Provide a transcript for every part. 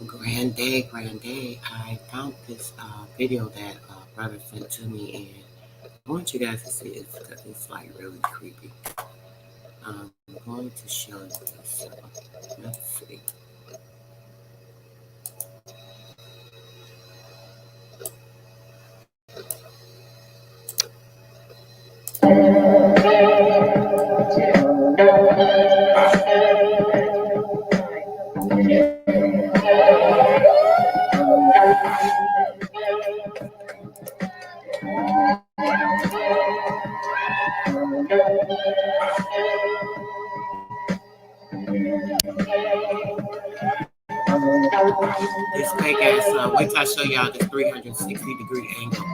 Grand day, grand day. I found this video that brother sent to me, and I want you guys to see it because it's like really creepy. I'm going to show you this. Let's see. This fake ass, wait till I show y'all this 360-degree angle.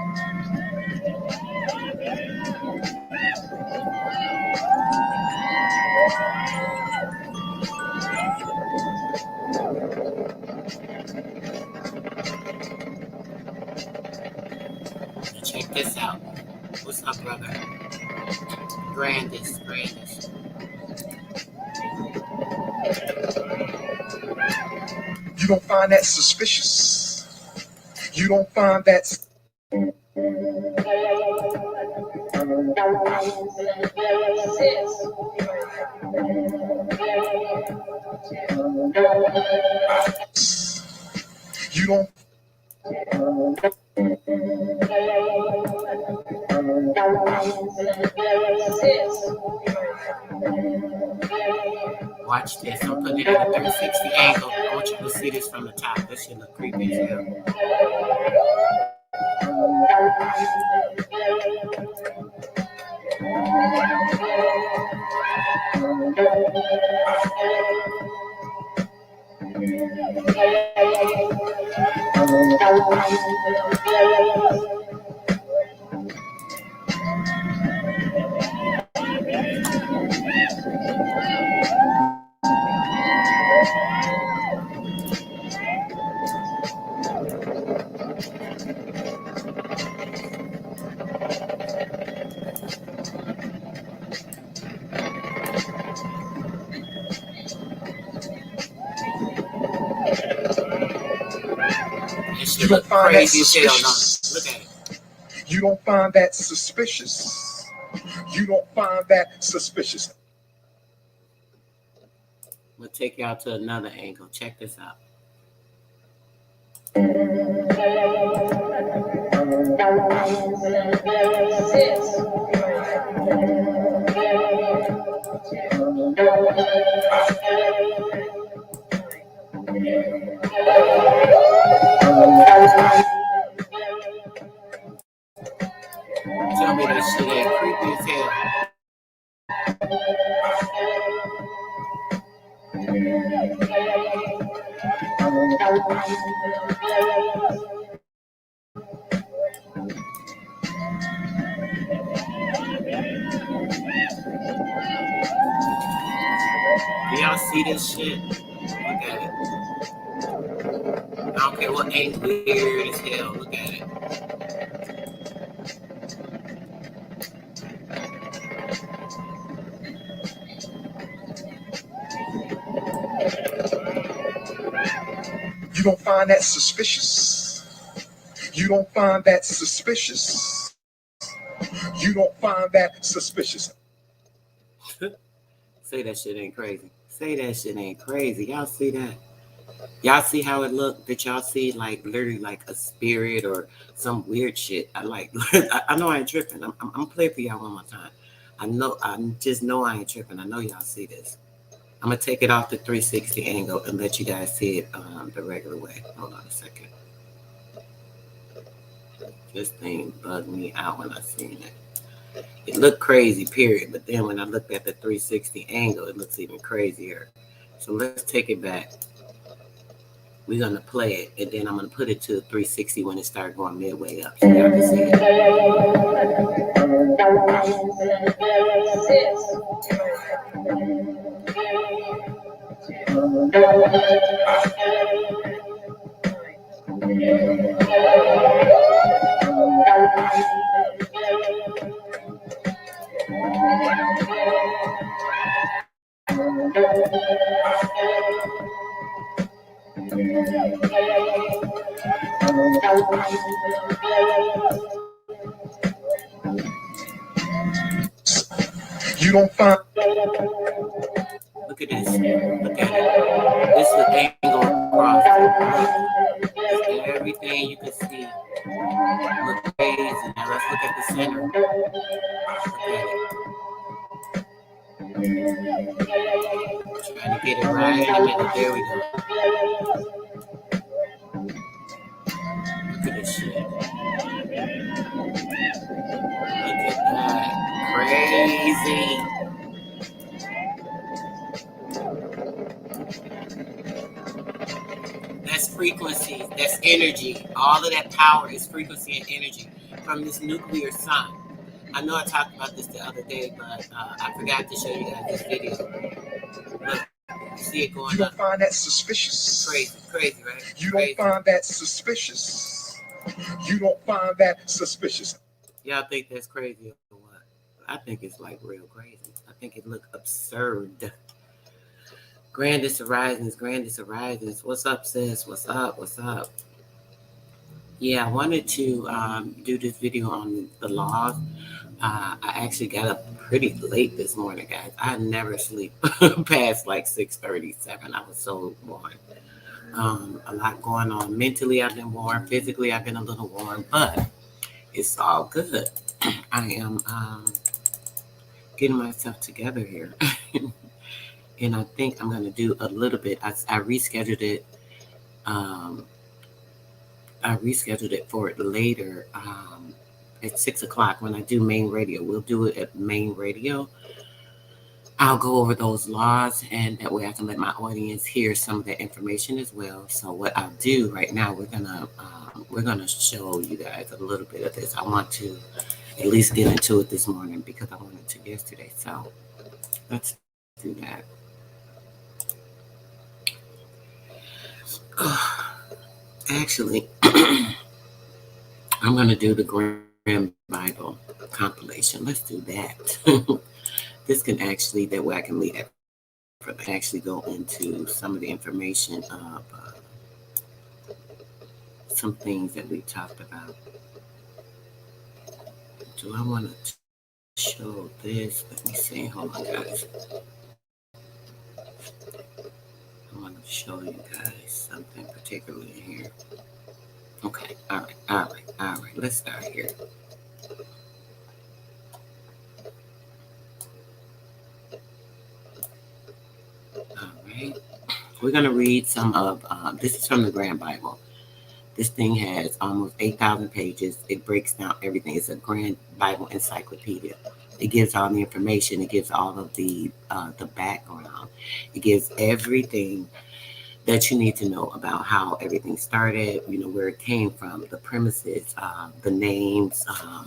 Check this out. What's up, brother? Grandest. You don't find that suspicious. You don't find that. You don't. Watch this. I'm putting it at a 360 angle. I want you to see this from the top. This shit look creepy as hell. You don't find that suspicious. Look at it. You don't find that suspicious. You don't find that suspicious. I'm gonna take y'all to another angle. Check this out. Tell me that shit ain't creepy as hell. Do y'all see this shit? Look at it. I don't care what ain't weird as hell. Look at it. You don't find that suspicious. You don't find that suspicious. You don't find that suspicious. Say that shit ain't crazy. Say that shit ain't crazy. Y'all see that? Y'all see how it looked? Did y'all see like literally like a spirit or some weird shit? I like. I know I ain't tripping. I'm gonna play it for y'all one more time. I just know I ain't tripping. I know y'all see this. I'm gonna take it off the 360 angle and let you guys see it the regular way. Hold on a second. This thing bugged me out when I seen it. It looked crazy, period. But then when I looked at the 360 angle, it looks even crazier. So let's take it back. We're gonna play it, and then I'm gonna put it to 360 when it starts going midway up, so y'all can see it. You don't find. Look at this. Look at it. This is the angle across. Look, everything you can see. Look crazy. Now let's look at the center. Look at it. Trying to get it right in the middle. There we go. Look at this shit. Look at that. Crazy. That's frequencies. That's energy. All of that power is frequency and energy from this nuclear sun. I know I talked about this the other day, but I forgot to show you guys this video. Look, you see it going You don't up. find that suspicious. Crazy, right? You don't find that suspicious. You don't find that suspicious. Y'all think that's crazy or what? I think it's like real crazy. I think it look absurd. Grandest Horizons. What's up, sis? What's up? Yeah, I wanted to do this video on the laws. I actually got up pretty late this morning, guys. I never sleep past like 6:37. I was so worn. A lot going on. Mentally, I've been worn. Physically, I've been a little worn, but it's all good. I am getting myself together here. And I think I'm going to do a little bit. I rescheduled it. I rescheduled it for it later at 6 o'clock when I do main radio. We'll do it at main radio. I'll go over those laws, and that way I can let my audience hear some of the information as well. So what I'll do right now, we're gonna show you guys a little bit of this. I want to at least get into it this morning because I wanted to yesterday. So let's do that. Actually, I'm going to do the Grand Bible compilation. Let's do that. This can actually, that way I can lead it. Actually go into some of the information of some things that we talked about. Do I want to show this? Let me see. Hold on, guys. I want to show you guys something particularly here. Okay, all right. Let's start here. All right. We're going to read some of, this is from the Grand Bible. This thing has almost 8,000 pages. It breaks down everything. It's a Grand Bible encyclopedia. It gives all the information. It gives all of the background. It gives everything that you need to know about how everything started, where it came from, the premises, the names,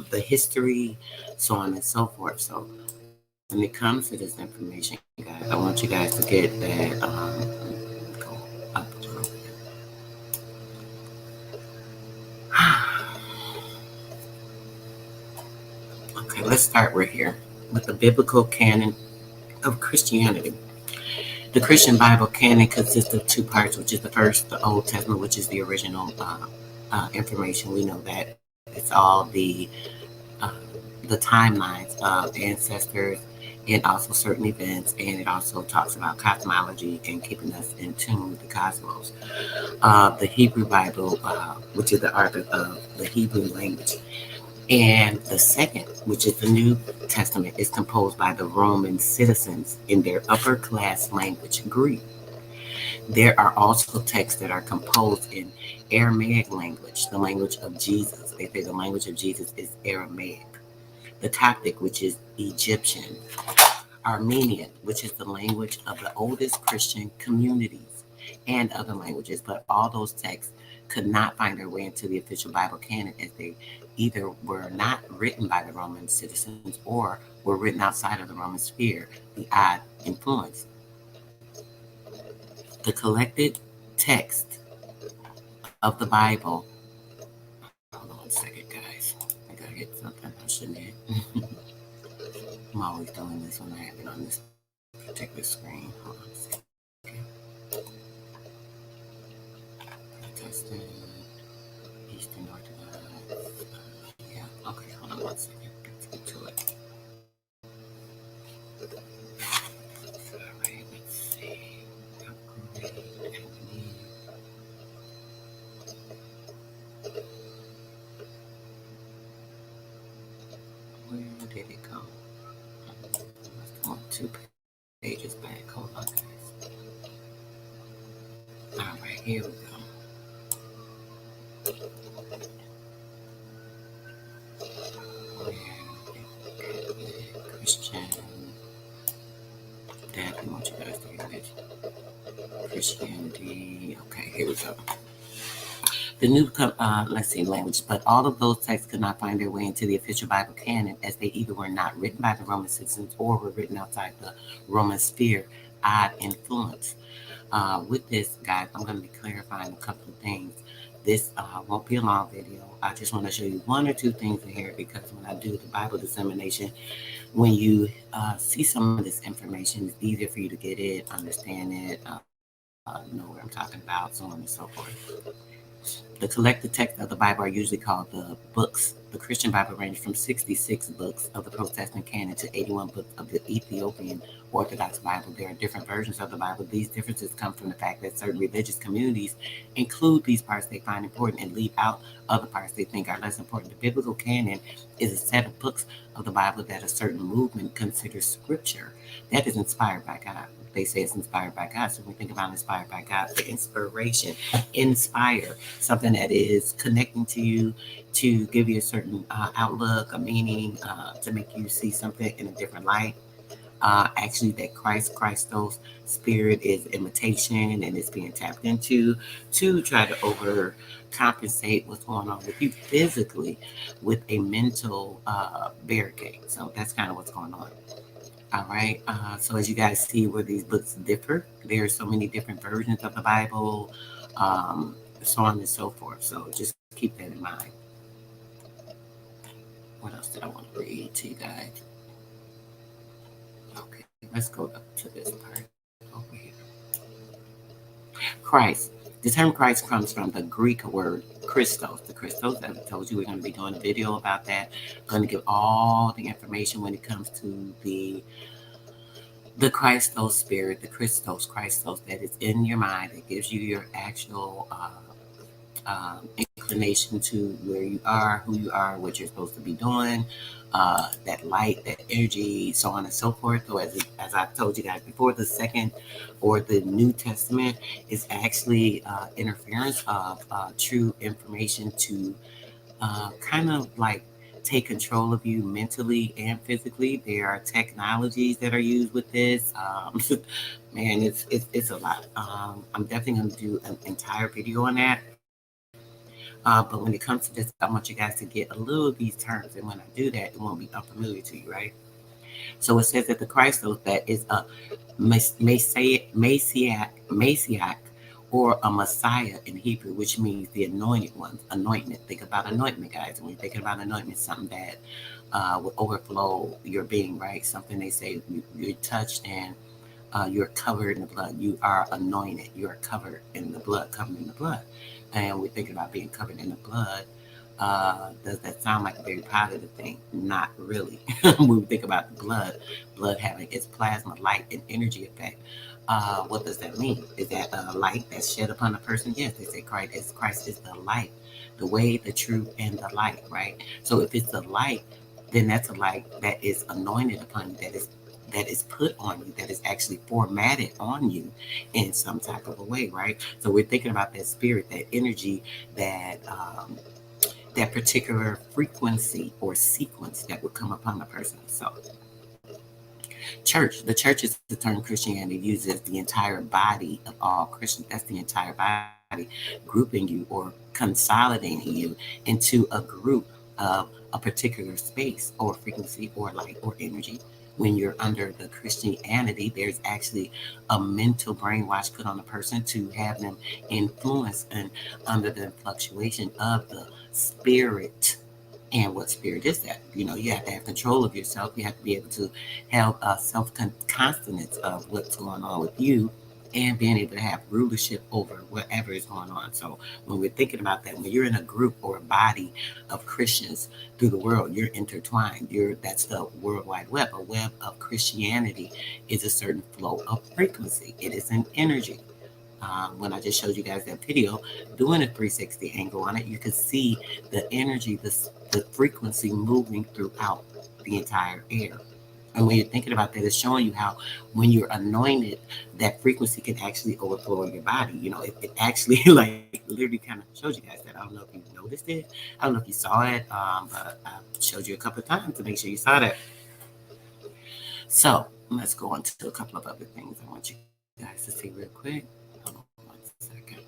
the history, so on and so forth. So when it comes to this information, guys, I want you guys to get that, go up a little bit. Okay, let's start right here with the biblical canon of Christianity. The Christian Bible canon consists of two parts, which is the first, the Old Testament, which is the original information. We know that it's all the timelines of ancestors and also certain events, and it also talks about cosmology and keeping us in tune with the cosmos. The Hebrew Bible, which is the art of the Hebrew language. And the second, which is the New Testament, is composed by the Roman citizens in their upper class language, Greek. There are also texts that are composed in Aramaic language, the language of Jesus. They say the language of Jesus is Aramaic. The Coptic, which is Egyptian. Armenian, which is the language of the oldest Christian communities, and other languages. But all those texts could not find their way into the official Bible canon, as they either were not written by the Roman citizens or were written outside of the Roman sphere, the odd influence. The collected text of the Bible. Hold on a second, guys. I gotta get something I shouldn't have. I'm always doing this when I have it on this particular screen. Hold on a second. Protestant, Eastern Orthodox. Yeah. Okay. Hold on 1 second. Let's get to it. All right. Let's see. Upgrade. Where did it go? Let's go 2 pages back. Hold on, guys. All right. Here we go. Christian. Dad, I want you guys to hear this. Christianity. Okay, here we go. The new, let's see, language, but all of those texts could not find their way into the official Bible canon, as they either were not written by the Roman citizens or were written outside the Roman sphere. Odd influence. With this, guys, I'm going to be clarifying a couple of things. This won't be a long video. I just want to show you 1 or 2 things in here, because when I do the Bible dissemination, when you see some of this information, it's easier for you to get it, understand it, know what I'm talking about, so on and so forth. The collected texts of the Bible are usually called the books. The Christian Bible ranges from 66 books of the Protestant canon to 81 books of the Ethiopian Orthodox Bible. There are different versions of the Bible. These differences come from the fact that certain religious communities include these parts they find important and leave out other parts they think are less important. The biblical canon is a set of books of the Bible that a certain movement considers scripture. That is inspired by God. They say it's inspired by God. So when we think about inspired by God, the inspiration, inspire, something that is connecting to you, to give you a certain outlook, a meaning, to make you see something in a different light. Actually, that Christos spirit is imitation, and it's being tapped into to try to overcompensate what's going on with you physically with a mental barricade. So that's kind of what's going on. All right. So as you guys see where these books differ, there are so many different versions of the Bible, so on and so forth. So just keep that in mind. What else did I want to read to you guys? Okay, let's go up to this part over here. Christ. The term Christ comes from the Greek word Christos. The Christos, as I told you, we're going to be doing a video about that. I'm going to give all the information when it comes to the Christos spirit, the Christos, that is in your mind, that gives you your actual inclination to where you are, who you are, what you're supposed to be doing, that light, that energy, so on and so forth. So as I've told you guys before, the second or the New Testament is actually interference of true information to kind of like take control of you mentally and physically. There are technologies that are used with this. Man, it's a lot. I'm definitely going to do an entire video on that. But when it comes to this, I want you guys to get a little of these terms. And when I do that, it won't be unfamiliar to you, right? So it says that the Christos, that is a Messiah, or a Messiah in Hebrew, which means the anointed one, anointment. Think about anointment, guys. When you're thinking about anointment, something that will overflow your being, right? Something they say you're touched and you're covered in the blood. You are anointed. You are covered in the blood, covered in the blood. And we're thinking about being covered in the blood. Does that sound like a very positive thing? Not really. When we think about the blood having its plasma, light, and energy effect. What does that mean? Is that a light that's shed upon a person? Yes, they say Christ is the light, the way, the truth, and the light, right? So if it's the light, then that's a light that is anointed upon you, that is put on you, that is actually formatted on you in some type of a way, right? So we're thinking about that spirit, that energy, that particular frequency or sequence that would come upon a person. So church, the church is the term Christianity uses the entire body of all Christians. That's the entire body, grouping you or consolidating you into a group of a particular space or frequency or light or energy. When you're under the Christianity, there's actually a mental brainwash put on a person to have them influenced and under the fluctuation of the spirit. And what spirit is that? You know, you have to have control of yourself. You have to be able to have self-consonance of what's going on with you and being able to have rulership over whatever is going on. So when we're thinking about that, when you're in a group or a body of Christians through the world, you're intertwined. That's the World Wide Web. A web of Christianity is a certain flow of frequency. It is an energy. When I just showed you guys that video doing a 360 angle on it, you could see the energy, the frequency moving throughout the entire air. And when you're thinking about that, it's showing you how when you're anointed, that frequency can actually overflow in your body. It actually like literally kind of shows you guys that. I don't know if you noticed it. I don't know if you saw it, but I showed you a couple of times to make sure you saw that. So let's go on to a couple of other things I want you guys to see real quick. Hold on 1 second.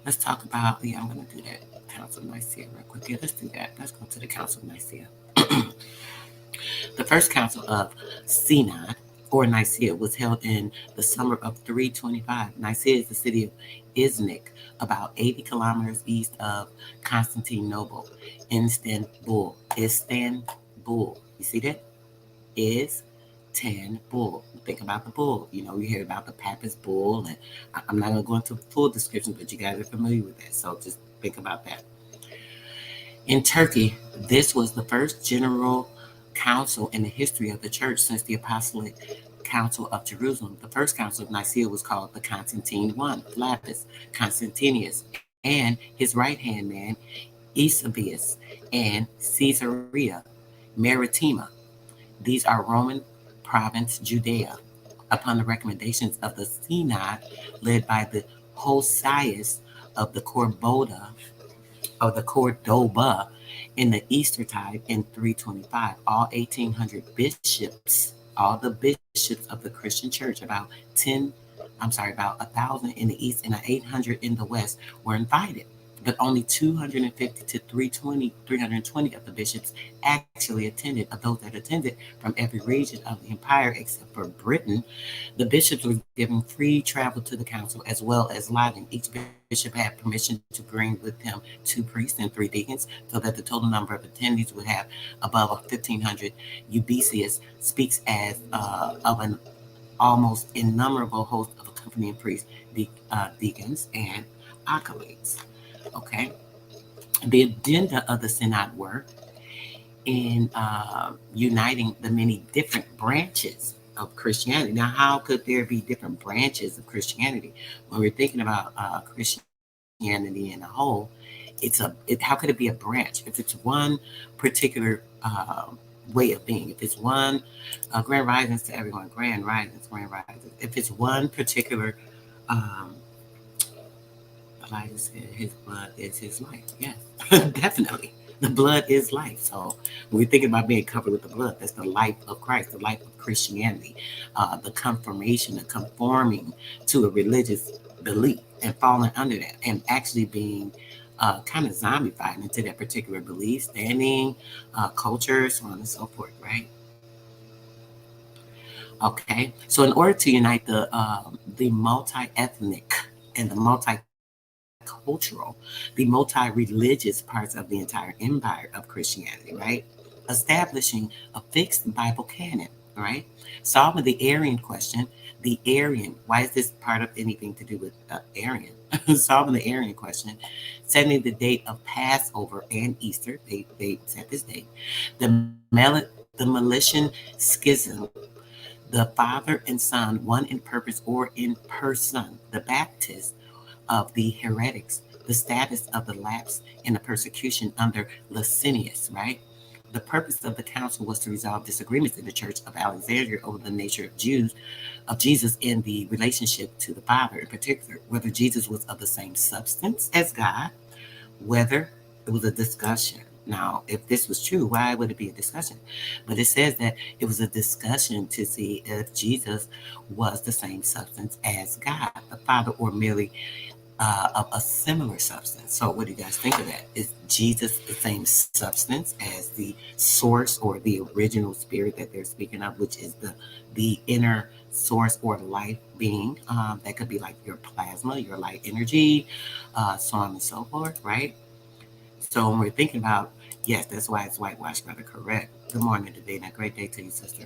Let's talk about, I'm going to do that Council of Nicaea real quick. Yeah, let's do that. Let's go to the Council of Nicaea. The first Council of Synod, or Nicaea, was held in the summer of 325. Nicaea is the city of Iznik, about 80 kilometers east of Constantinople, Istanbul. Istanbul. You see that? Istanbul. Think about the bull. You hear about the Papist bull, and I'm not going to go into full description, but you guys are familiar with that. So just think about that. In Turkey, this was the first general council in the history of the church since the Apostolic Council of Jerusalem. The first council of Nicaea was called the Constantine I, Flavius Constantinus, and his right-hand man, Eusebius, and Caesarea Maritima. These are Roman province Judea. Upon the recommendations of the Synod, led by the Hosias of the Cordoba in the Eastertide in 325, all 1,800 bishops, all the bishops of the Christian church, about 1,000 in the east and 800 in the west, were invited. But only 250 to 320 of the bishops actually attended. Of those that attended from every region of the empire except for Britain, the bishops were given free travel to the council as well as lodging. Each bishop had permission to bring with him 2 priests and 3 deacons, so that the total number of attendees would have above 1,500. Eusebius speaks as of an almost innumerable host of accompanying priests, deacons, and acolytes. Okay. The agenda of the Synod were in uniting the many different branches of Christianity. Now, how could there be different branches of Christianity? When we're thinking about Christianity in a whole, how could it be a branch? If it's one particular way of being, if it's one grand risings to everyone, grand risings. If it's one particular Elijah said his blood is his life. Yes, definitely. The blood is life. So when we're thinking about being covered with the blood, that's the life of Christ, the life of Christianity, the conformation, the conforming to a religious belief and falling under that and actually being kind of zombified into that particular belief, standing, culture, so on and so forth, right? Okay, so in order to unite the multi-ethnic and the multi-cultural, the multi-religious parts of the entire empire of Christianity, right? Establishing a fixed Bible canon, right? Solving the Arian question. The Arian, why is this part of anything to do with Arian? Solving the Arian question, setting the date of Passover and Easter. They set this date. The Melitian Schism. The Father and Son, one in purpose or in person. The Baptist of the heretics, the status of the lapsed in the persecution under Licinius, right? The purpose of the council was to resolve disagreements in the Church of Alexandria over the nature of Jesus in the relationship to the Father, in particular, whether Jesus was of the same substance as God, whether it was a discussion. Now, if this was true, why would it be a discussion? But it says that it was a discussion to see if Jesus was the same substance as God, the Father, or merely of a similar substance. So what do you guys think of that? Is Jesus the same substance as the source or the original spirit that they're speaking of, which is the inner source or life being? That could be like your plasma, your light energy, so on and so forth, right? So when we're thinking about, yes, that's why it's whitewashed, rather correct. Good morning, Davina. Great day to you, sister.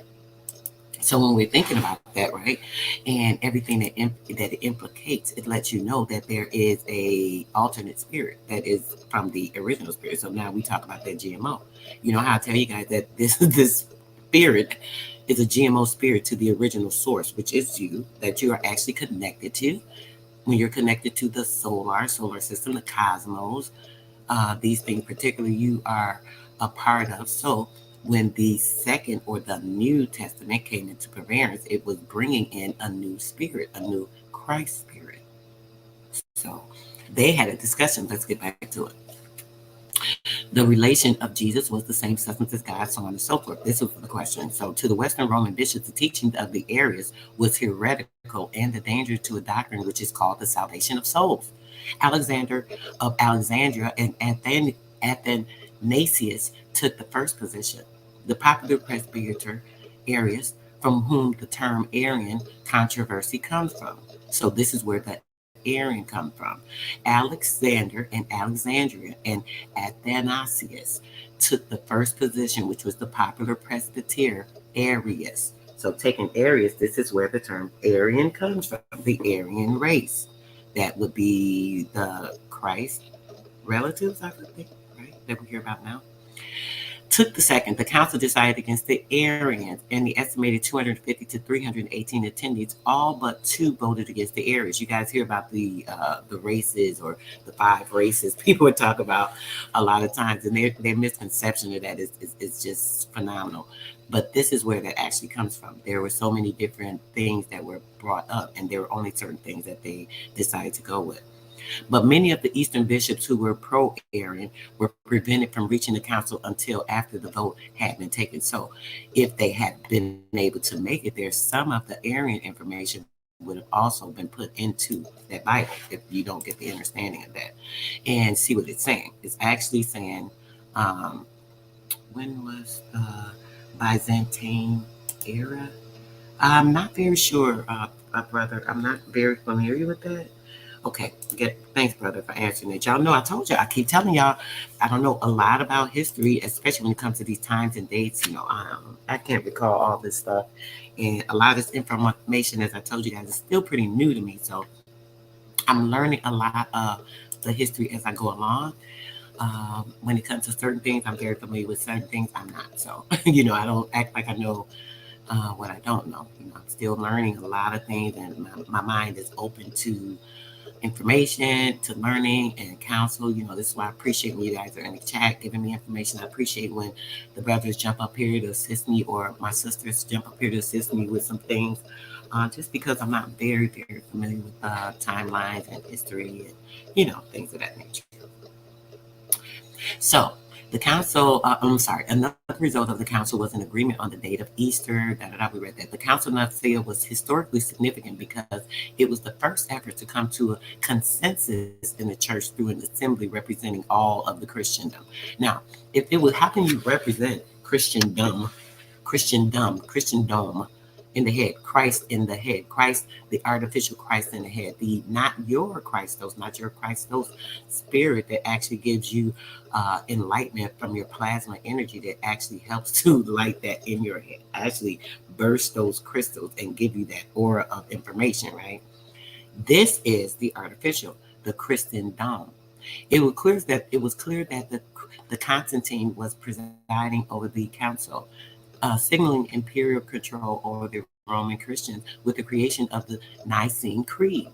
So when we're thinking about that, right, and everything that it implicates, it lets you know that there is a alternate spirit that is from the original spirit. So now we talk about that GMO. You know how I tell you guys that this spirit is a GMO spirit to the original source, which is you, that you are actually connected to. When you're connected to the solar system, the cosmos, these things, particularly, you are a part of. So when the second or the New Testament came into prevalence, it was bringing in a new spirit, a new Christ spirit. So they had a discussion. Let's get back to it. The relation of Jesus was the same substance as God, so on and so forth. This was the question. So to the Western Roman bishops, the teaching of the Arians was heretical and the danger to a doctrine which is called the salvation of souls. Alexander of Alexandria and Athanasius took the first position. The popular presbyter Arius, from whom the term Arian controversy comes from. So this is where the Arian come from. Alexander and Alexandria and Athanasius took the first position, which was the popular presbyter Arius. So taking Arius, this is where the term Arian comes from, the Aryan race. That would be the Christ relatives, I think, right? That we hear about now. Took the second. The council decided against the Arians, and the estimated 250 to 318 attendees, all but two voted against the Arians. You guys hear about the races or the five races people would talk about a lot of times, and their misconception of that is just phenomenal. But this is where that actually comes from. There were so many different things that were brought up, and there were only certain things that they decided to go with. But many of the Eastern bishops who were pro-Arian were prevented from reaching the council until after the vote had been taken. So if they had been able to make it there, some of the Arian information would have also been put into that Bible if you don't get the understanding of that. And see what it's saying. It's actually saying, when was the Byzantine era? I'm not very sure, brother. I'm not very familiar with that. Okay, thanks, brother, for answering it. Y'all know I told you, I keep telling y'all, I don't know a lot about history, especially when it comes to these times and dates. I can't recall all this stuff. And a lot of this information, as I told you guys, is still pretty new to me. So I'm learning a lot of the history as I go along. When it comes to certain things, I'm very familiar with certain things. I'm not. So, I don't act like I know what I don't know. I'm still learning a lot of things, and my mind is open to information, to learning and counsel. This is why I appreciate when you guys are in the chat giving me information. I appreciate when the brothers jump up here to assist me, or my sisters jump up here to assist me with some things, just because I'm not very, very familiar with timelines and history and, things of that nature. So the council, another result of the council was an agreement on the date of Easter. We read that. The Council of Nicaea was historically significant because it was the first effort to come to a consensus in the church through an assembly representing all of the Christendom. Now, if it was, how can you represent Christendom in the head, Christ in the head, Christ, the artificial Christ in the head, the not your Christos, not your Christos spirit that actually gives you enlightenment from your plasma energy that actually helps to light that in your head, actually burst those crystals and give you that aura of information, right? This is the artificial, the Christendom. It was clear that the Constantine was presiding over the council, signaling imperial control over the Roman Christians with the creation of the Nicene Creed.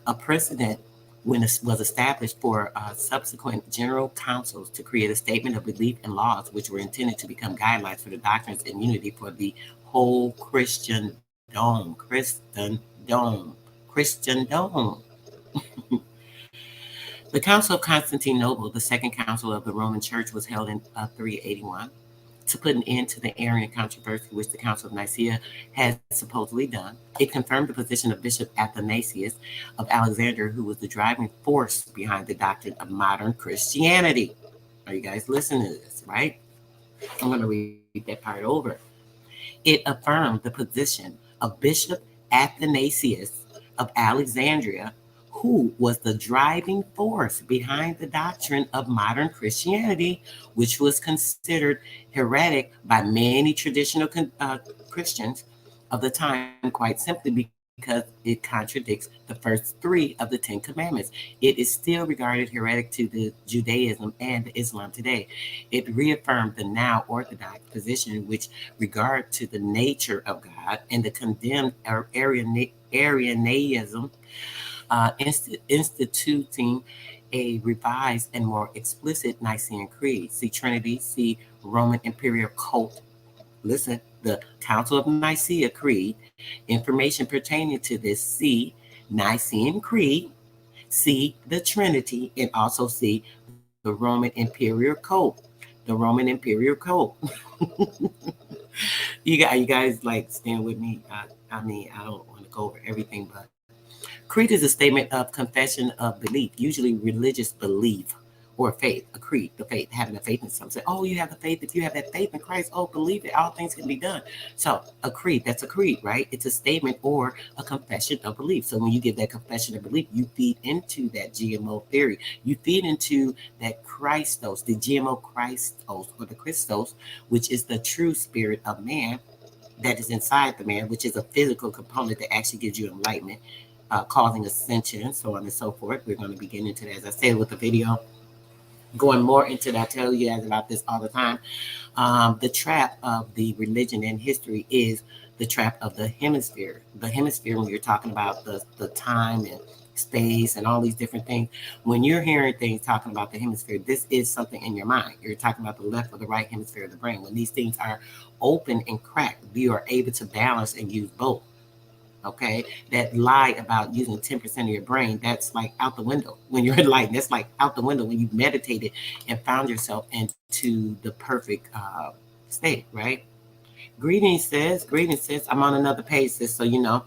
A precedent was established for subsequent general councils to create a statement of belief and laws which were intended to become guidelines for the doctrines and unity for the whole Christendom. The Council of Constantinople, the second council of the Roman Church, was held in 381 to put an end to the Arian controversy, which the Council of Nicaea had supposedly done. It confirmed the position of Bishop Athanasius of Alexandria, who was the driving force behind the doctrine of modern Christianity. Are you guys listening to this, right? I'm going to read that part over. It affirmed the position of Bishop Athanasius of Alexandria, who was the driving force behind the doctrine of modern Christianity, which was considered heretic by many traditional Christians. of the time, quite simply because it contradicts the first three of the Ten Commandments. It is still regarded heretic to the Judaism and Islam today. It reaffirmed the now Orthodox position, which regard to the nature of God, and the condemned Arianism, instituting a revised and more explicit Nicene Creed. See Trinity, see Roman Imperial Cult. Listen, the Council of Nicaea Creed. Information pertaining to this, see Nicene Creed, see the Trinity, and also see the Roman Imperial Code. The Roman Imperial Code. You guys like stand with me. I mean, I don't want to go over everything, but creed is a statement of confession of belief, usually religious belief or faith, a creed, the faith, having a faith in something. Say, oh, you have the faith. If you have that faith in Christ, oh, believe it, all things can be done. So a creed, that's a creed, right? It's a statement or a confession of belief. So when you give that confession of belief, you feed into that GMO theory. You feed into that Christos, the GMO Christos or the Christos, which is the true spirit of man that is inside the man, which is a physical component that actually gives you enlightenment, causing ascension, so on and so forth. We're going to be getting into that, as I said, with the video. Going more into that, I tell you guys about this all the time. The trap of the religion and history is the trap of the hemisphere. The hemisphere, when you're talking about the time and space and all these different things, when you're hearing things talking about the hemisphere, this is something in your mind. You're talking about the left or the right hemisphere of the brain. When these things are open and cracked, you are able to balance and use both. Okay, that lie about using 10% of your brain, that's like out the window when you're enlightened. That's like out the window when you've meditated and found yourself into the perfect state, right? Greetings, sis. Greetings, sis. I'm on another page, sis, so you know.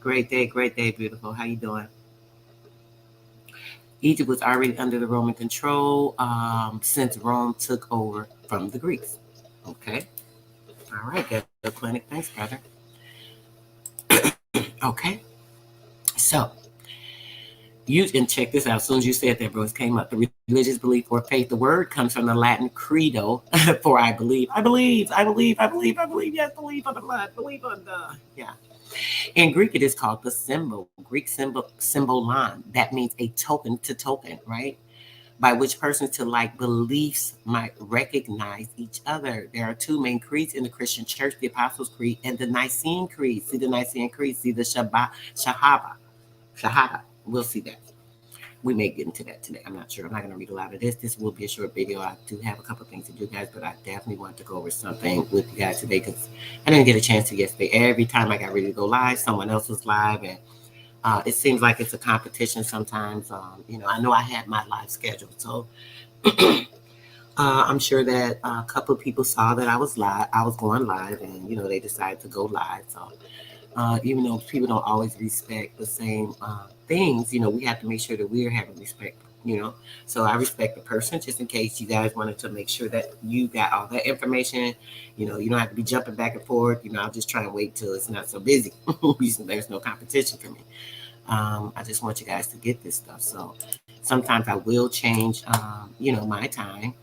Great day, beautiful. How you doing? Egypt was already under the Roman control since Rome took over from the Greeks. Okay. All right, good clinic. Thanks, brother. Okay, so you can check this out. As soon as you said that, bro, it came up. The religious belief or faith. The word comes from the Latin credo, for I believe. I believe. Yes, believe on the blood. Believe on the yeah. In Greek, it is called the symbol. Greek symbolon. That means a token to token, right? By which persons to like beliefs might recognize each other. There are two main creeds in the Christian church, the Apostles' Creed and the Nicene Creed. See the Nicene Creed, see the Shahada. We'll see that. We may get into that today. I'm not sure. I'm not going to read a lot of this. This will be a short video. I do have a couple of things to do, guys, but I definitely want to go over something with you guys today because I didn't get a chance to yesterday. Every time I got ready to go live, someone else was live, and it seems like it's a competition sometimes. I know I had my live schedule, so I'm sure that a couple of people saw that I was live. I was going live, and they decided to go live. So even though people don't always respect the same things, we have to make sure that we're having respect. So I respect the person, just in case you guys wanted to make sure that you got all that information. You don't have to be jumping back and forth. I'll just try and wait till it's not so busy. There's no competition for me. I just want you guys to get this stuff. So sometimes I will change, my time.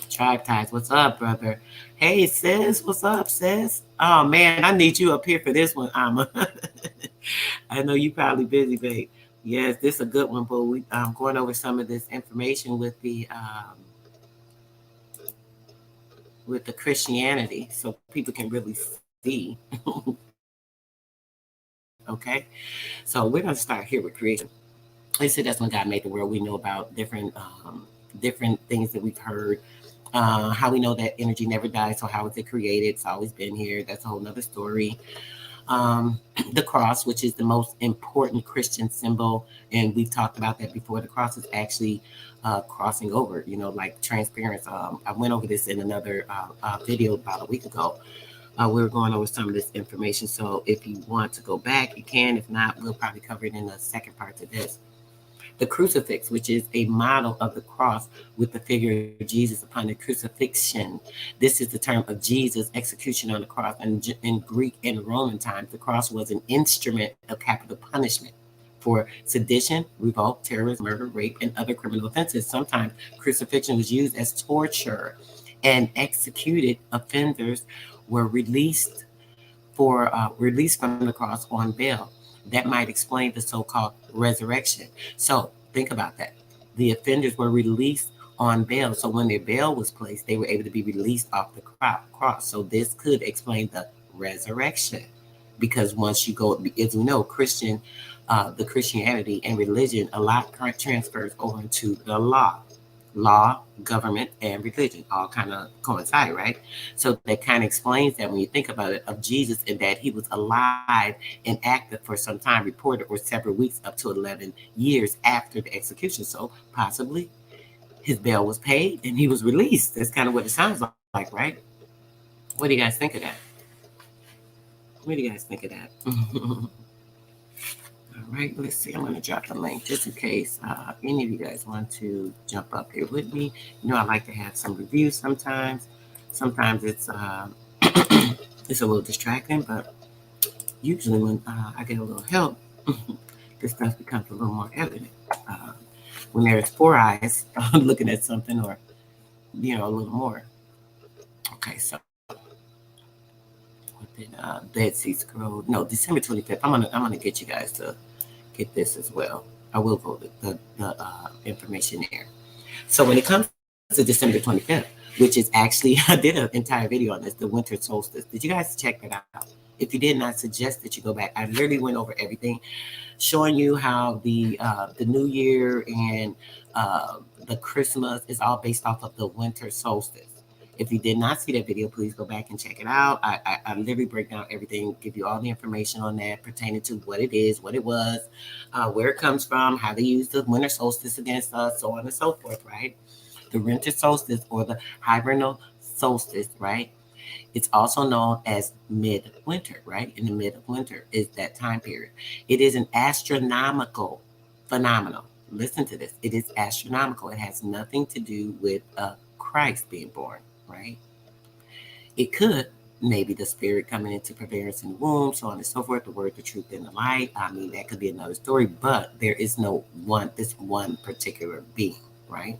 Tribe Ties, what's up, brother? Hey, sis, what's up, sis? Oh, man, I need you up here for this one, Amma. I know you probably busy, babe. Yes, this is a good one, but I'm going over some of this information with the Christianity so people can really see. Okay, so we're going to start here with creation. They said that's when God made the world. We know about different things that we've heard. How we know that energy never dies. So how was it created? It's always been here. That's a whole nother story. The cross, which is the most important Christian symbol, and we've talked about that before. The cross is actually crossing over, like transparency. I went over this in another video about a week ago. We were going over some of this information. So if you want to go back, you can. If not, we'll probably cover it in the second part to this. The crucifix, which is a model of the cross with the figure of Jesus upon the crucifixion. This is the term of Jesus' execution on the cross. And in Greek and Roman times, the cross was an instrument of capital punishment for sedition, revolt, terrorism, murder, rape, and other criminal offenses. Sometimes crucifixion was used as torture, and executed offenders were released for release from the cross on bail. That might explain the so-called resurrection. So think about that. The offenders were released on bail. So when their bail was placed, they were able to be released off the cross. So this could explain the resurrection. Because once you go, as we know, the Christianity and religion, a lot transfers over into the law. Law, government, and religion all kind of coincide, right? So that kind of explains that when you think about it, of Jesus, and that he was alive and active for some time, reported, or several weeks up to 11 years after the execution. So possibly his bail was paid and he was released. That's kind of what it sounds like, right? What do you guys think of that? What do you guys think of that? All right, let's see. I'm going to drop the link just in case any of you guys want to jump up here with me. You know, I like to have some reviews sometimes. Sometimes it's it's a little distracting, but usually when I get a little help, this stuff becomes a little more evident. When there's four eyes looking at something, or a little more. Okay, so Dead Sea Scroll. No, December 25th. I'm gonna get you guys to get this as well. I will put the information there. So when it comes to December 25th, which is actually, I did an entire video on this, the winter solstice. Did you guys check that out? If you didn't, I suggest that you go back. I literally went over everything, showing you how the New Year and the Christmas is all based off of the winter solstice. If you did not see that video, please go back and check it out. I literally break down everything, give you all the information on that pertaining to what it is, what it was, where it comes from, how they use the winter solstice against us, so on and so forth, right? The winter solstice, or the hibernal solstice, right? It's also known as midwinter, right? In the mid of winter is that time period. It is an astronomical phenomenon. Listen to this. It is astronomical. It has nothing to do with Christ being born, right? It could, maybe the spirit coming into perseverance in the womb, so on and so forth, the word, the truth, and the light. I mean, that could be another story, but there is this one particular being, right?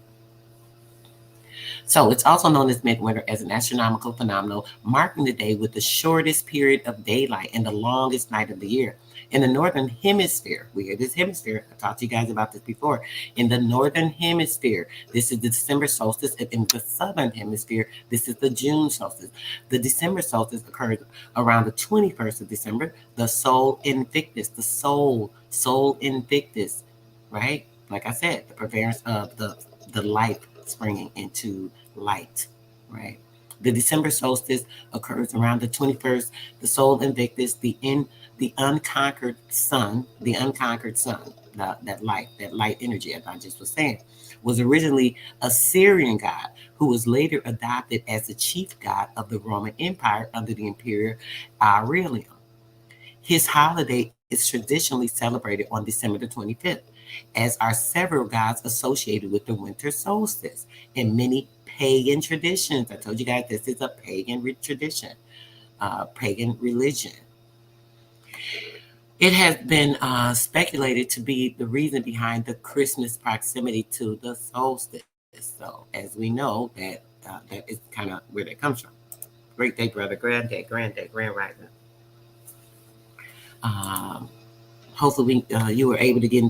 So it's also known as midwinter as an astronomical phenomenon, marking the day with the shortest period of daylight and the longest night of the year. In the northern hemisphere, we hear this hemisphere, I talked to you guys about this before. In the northern hemisphere, this is the December solstice. And in the southern hemisphere, this is the June solstice. The December solstice occurs around the 21st of December, the Sol Invictus, Sol Invictus, right? Like I said, the perseverance of the life springing into light, right? The December solstice occurs around the 21st. The Sol Invictus, the unconquered sun, that light energy, as I just was saying, was originally a Syrian god who was later adopted as the chief god of the Roman Empire under the Emperor Aurelian. His holiday is traditionally celebrated on December the 25th, as are several gods associated with the winter solstice in many pagan traditions. I told you guys this is a pagan tradition, pagan religion. It has been speculated to be the reason behind the Christmas proximity to the solstice. So, as we know, that is kind of where that comes from. Great day, brother, grand rising. Hopefully, you were able to get.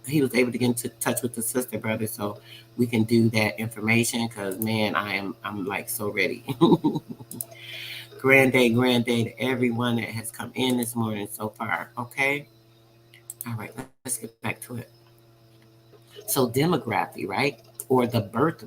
He was able to get into touch with the sister, brother, so we can do that information. Because man, I'm like so ready. Grand day to everyone that has come in this morning so far. Okay. All right, let's get back to it. So demography, right? Or the birth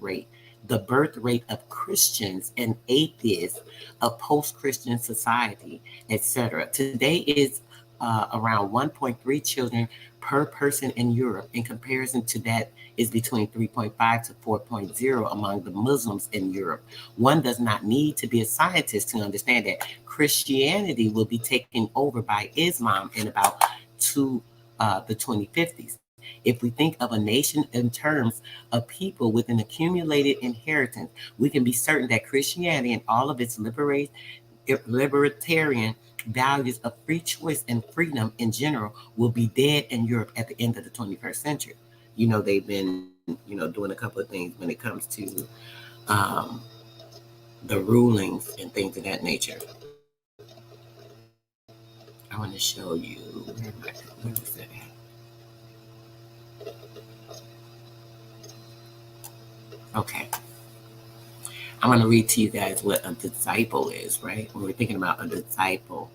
rate of Christians and atheists, of post-Christian society, etc. Today is around 1.3 children per person in Europe. In comparison to that is between 3.5 to 4.0 among the Muslims in Europe. One does not need to be a scientist to understand that Christianity will be taken over by Islam in about the 2050s. If we think of a nation in terms of people with an accumulated inheritance, we can be certain that Christianity and all of its libertarian values of free choice and freedom in general will be dead in Europe at the end of the 21st century. You know, they've been, doing a couple of things when it comes to the rulings and things of that nature. I want to show you. Where was that at? Okay. I'm going to read to you guys what a disciple is, right? When we're thinking about a disciple.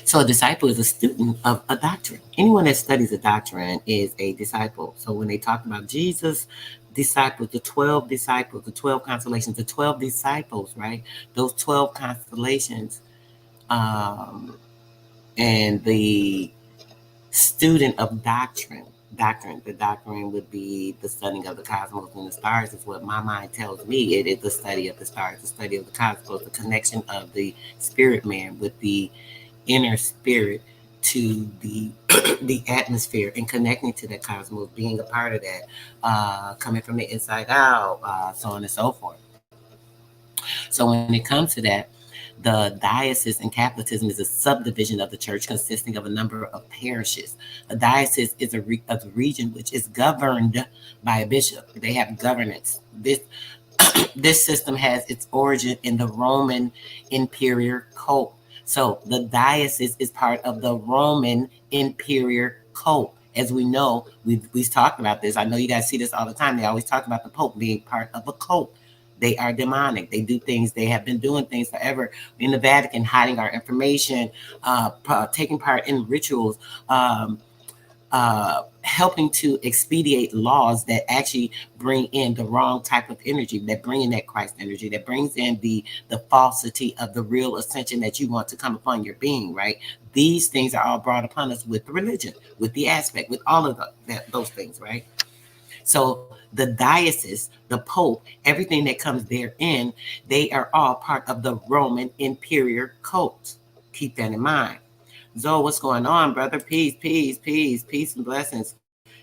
So a disciple is a student of a doctrine. Anyone that studies a doctrine is a disciple. So when they talk about Jesus, disciples, the 12 disciples, the 12 constellations, the 12 disciples, right? Those 12 constellations, and the student of doctrine. The doctrine would be the studying of the cosmos and the stars, is what my mind tells me. It is the study of the stars, the study of the cosmos, the connection of the spirit man with the inner spirit to the the atmosphere and connecting to that cosmos, being a part of that, coming from the inside out, so on and so forth. So when it comes to that, the diocese in Catholicism is a subdivision of the church consisting of a number of parishes. A diocese is a region which is governed by a bishop. They have governance. This system has its origin in the Roman imperial cult. So the diocese is part of the Roman imperial cult. As we know, we've talked about this. I know you guys see this all the time. They always talk about the Pope being part of a cult. They are demonic. They do things. They have been doing things forever in the Vatican, hiding our information, taking part in rituals, helping to expedite laws that actually bring in the wrong type of energy, that bring in that Christ energy, that brings in the falsity of the real ascension that you want to come upon your being, right? These things are all brought upon us with the religion, with the aspect, with all of those things, right? So the diocese, the Pope, everything that comes therein, they are all part of the Roman imperial cult. Keep that in mind. Zoe, what's going on, brother? Peace, peace, peace, peace and blessings.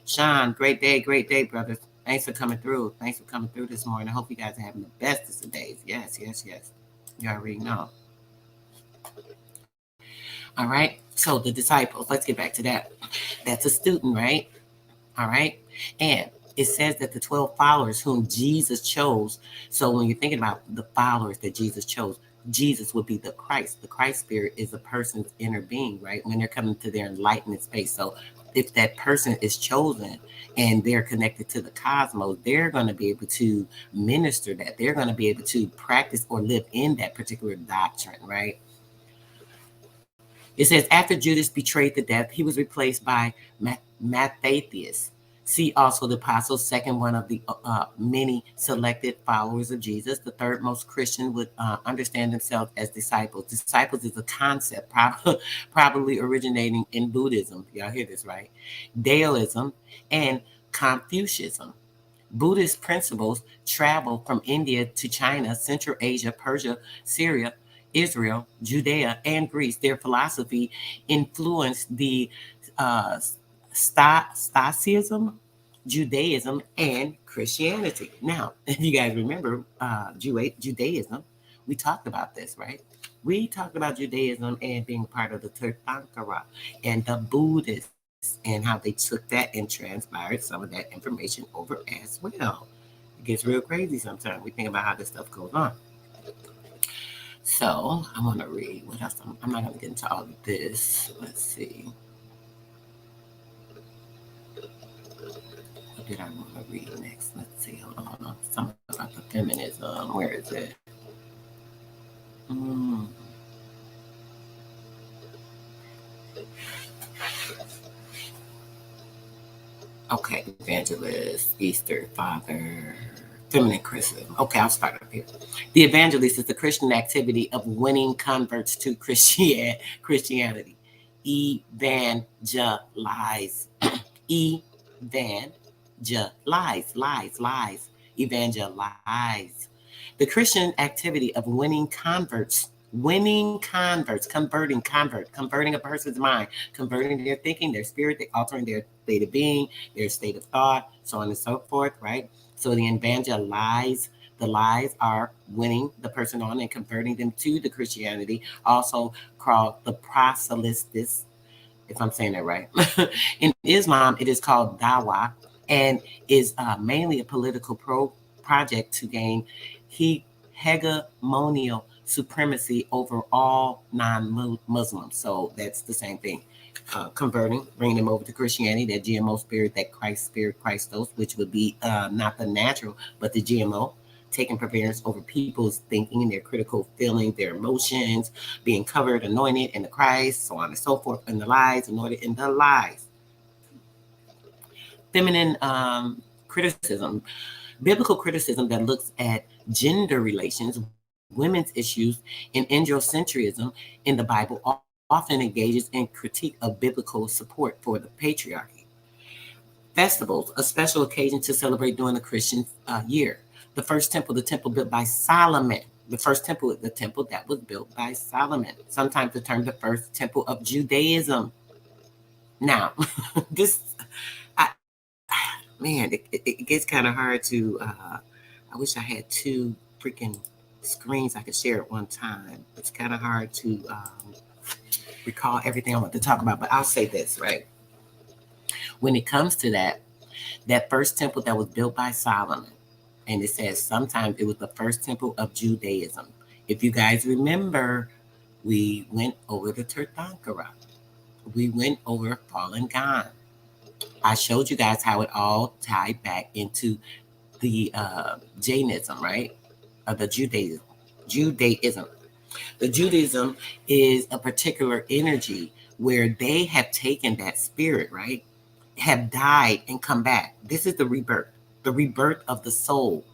Sean, great day, brothers. Thanks for coming through. Thanks for coming through this morning. I hope you guys are having the bestest of days. Yes, yes, yes. You already know. All right. So the disciples, let's get back to that. That's a student, right? All right. And it says that the 12 followers whom Jesus chose. So when you're thinking about the followers that Jesus chose, Jesus would be the Christ. The Christ spirit is a person's inner being, right? When they're coming to their enlightenment space. So if that person is chosen and they're connected to the cosmos, they're going to be able to minister that. They're going to be able to practice or live in that particular doctrine, right? It says, after Judas betrayed to death, he was replaced by Matthias. See also the apostles, second one of the many selected followers of Jesus. The third most Christian would understand themselves as disciples. Disciples is a concept probably originating in Buddhism. Y'all hear this, right? Daoism and Confucianism. Buddhist principles travel from India to China, Central Asia, Persia, Syria, Israel, Judea, and Greece. Their philosophy influenced the Stoicism, Judaism, and Christianity. Now, if you guys remember Judaism, we talked about this, right? We talked about Judaism and being part of the Tirthankara and the Buddhists and how they took that and transpired some of that information over as well. It gets real crazy sometimes. We think about how this stuff goes on. So I'm going to read what else. I'm not going to get into all of this. Let's see. What did I want to read next? Let's see. Hold on. Something about the feminism. Where is it? Okay, evangelist, Easter, Father, feminine Christian. Okay, I'll start up here. The evangelist is the Christian activity of winning converts to Christianity. Evangelize. Evangelize. The Christian activity of winning converts, converting a person's mind, converting their thinking, their spirit, altering their state of being, their state of thought, so on and so forth, right? So the evangelize, the lies are winning the person on and converting them to the Christianity, also called the proselytes, if I'm saying that right. In Islam, it is called dawah and is mainly a political project to gain hegemonial supremacy over all non-Muslims. So that's the same thing. Converting, bringing them over to Christianity, that GMO spirit, that Christ spirit, Christos, which would be not the natural, but the GMO, taking preference over people's thinking and their critical feelings, their emotions, being covered, anointed in the Christ, so on and so forth, in the lies, anointed in the lies. Feminine criticism, biblical criticism that looks at gender relations, women's issues, and androcentrism in the Bible often engages in critique of biblical support for the patriarchy. Festivals, a special occasion to celebrate during the Christian year. The first temple, the temple built by Solomon. The first temple, the temple that was built by Solomon. Sometimes the term the first temple of Judaism. Now, this, man, it gets kind of hard to, I wish I had two freaking screens I could share at one time. It's kind of hard to recall everything I want to talk about, but I'll say this, right? When it comes to that first temple that was built by Solomon, and it says sometimes it was the first temple of Judaism. If you guys remember, we went over the Tirthankara. We went over Falun Gong. I showed you guys how it all tied back into the Jainism, right? Or the Judaism. The Judaism is a particular energy where they have taken that spirit, right? Have died and come back. This is the rebirth of the soul.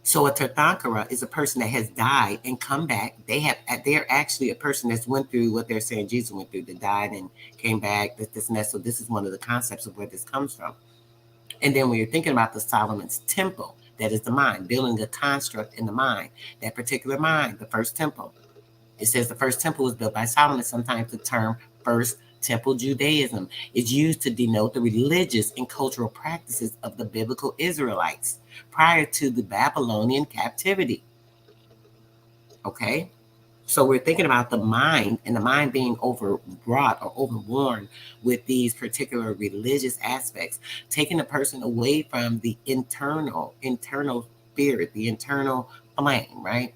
So a Tirthankara is a person that has died and come back. They're actually a person that's went through what they're saying Jesus went through, that died and came back, this and that. So this is one of the concepts of where this comes from. And then when you're thinking about the Solomon's temple, that is the mind, building a construct in the mind, that particular mind, the first temple. It says the first temple was built by Solomon. Sometimes the term first temple Judaism is used to denote the religious and cultural practices of the biblical Israelites prior to the Babylonian captivity. Okay? So we're thinking about the mind, and the mind being overwrought or overworn with these particular religious aspects, taking a person away from the internal spirit, the internal flame, right?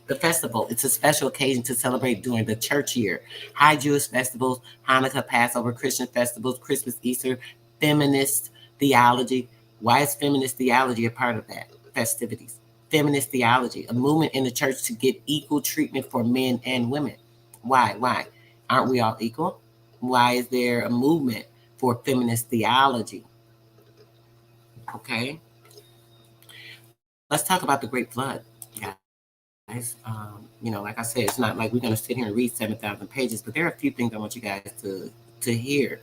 The festival, it's a special occasion to celebrate during the church year. High Jewish festivals, Hanukkah, Passover, Christian festivals, Christmas, Easter, feminist theology. Why is feminist theology a part of that? Festivities. Feminist theology, a movement in the church to get equal treatment for men and women. Why? Aren't we all equal? Why is there a movement for feminist theology? Okay. Let's talk about the Great Flood. Like I said, it's not like we're going to sit here and read 7,000 pages, but there are a few things I want you guys to hear